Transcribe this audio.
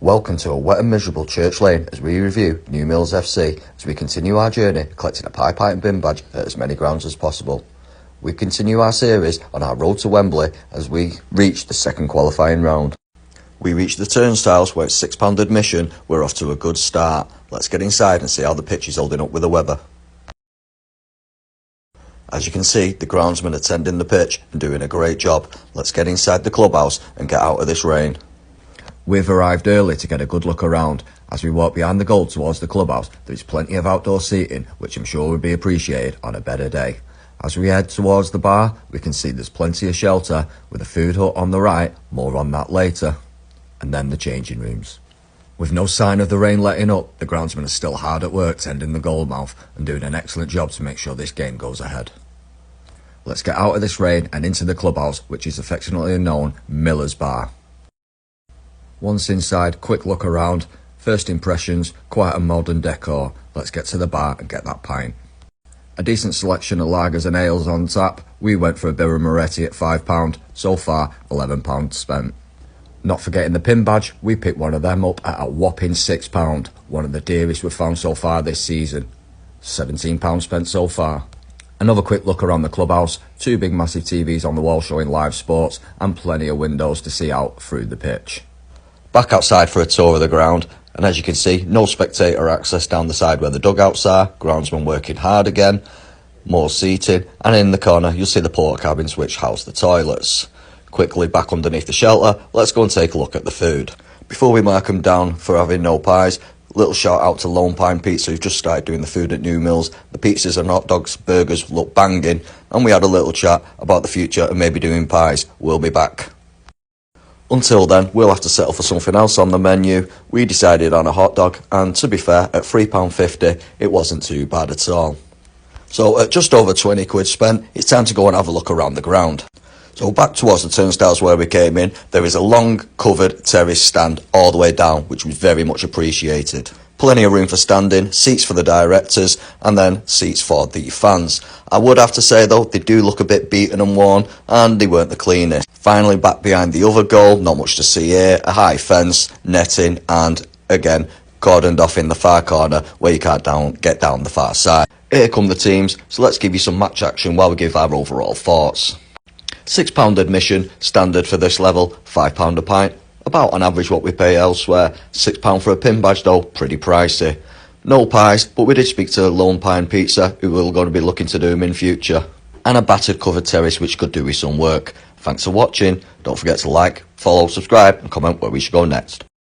Welcome to a wet and miserable Church Lane as we review New Mills FC as we continue our journey collecting a pie pint and bin badge at as many grounds as possible. We continue our series on our road to Wembley as we reach the second qualifying round. We reach the turnstiles where it's £6 admission. We're off to a good start. Let's get inside and see how the pitch is holding up with the weather. As you can see, the groundsmen are tending the pitch and doing a great job. Let's get inside the clubhouse and get out of this rain. We've arrived early to get a good look around. As we walk behind the goal towards the clubhouse, there is plenty of outdoor seating, which I'm sure would be appreciated on a better day. As we head towards the bar, we can see there's plenty of shelter, with a food hut on the right, more on that later. And then the changing rooms. With no sign of the rain letting up, the groundsmen are still hard at work tending the goal mouth and doing an excellent job to make sure this game goes ahead. Let's get out of this rain and into the clubhouse, which is affectionately known Miller's Bar. Once inside, quick look around. First impressions, quite a modern decor. Let's get to the bar and get that pint. A decent selection of lagers and ales on tap. We went for a Birra Moretti at £5. So far, £11 spent. Not forgetting the pin badge, we picked one of them up at a whopping £6. One of the dearest we've found so far this season. £17 spent so far. Another quick look around the clubhouse. Two big massive TVs on the wall showing live sports and plenty of windows to see out through the pitch. Back outside for a tour of the ground, and as you can see, no spectator access down the side where the dugouts are. Groundsmen working hard again. More seating, and in the corner you'll see the porta cabins which house the toilets. Quickly back underneath the shelter, let's go and take a look at the food. Before we mark them down for having no pies, little shout out to Lone Pine Pizza who've just started doing the food at New Mills. The pizzas and hot dogs, burgers look banging, and we had a little chat about the future and maybe doing pies. We'll be back. Until then, we'll have to settle for something else on the menu. We decided on a hot dog, and to be fair, at £3.50, it wasn't too bad at all. So at just over 20 quid spent, it's time to go and have a look around the ground. So back towards the turnstiles where we came in, there is a long covered terrace stand all the way down, which was very much appreciated. Plenty of room for standing, seats for the directors, and then seats for the fans. I would have to say though, they do look a bit beaten and worn, and they weren't the cleanest. Finally back behind the other goal, not much to see here, a high fence, netting, and again, cordoned off in the far corner where you can't get down the far side. Here come the teams, so let's give you some match action while we give our overall thoughts. £6 admission, standard for this level, £5 a pint. About on average what we pay elsewhere. £6 for a pin badge though, pretty pricey. No pies, but we did speak to Lone Pine Pizza, who we're going to be looking to do them in future. And a battered covered terrace which could do with some work. Thanks for watching. Don't forget to like, follow, subscribe and comment where we should go next.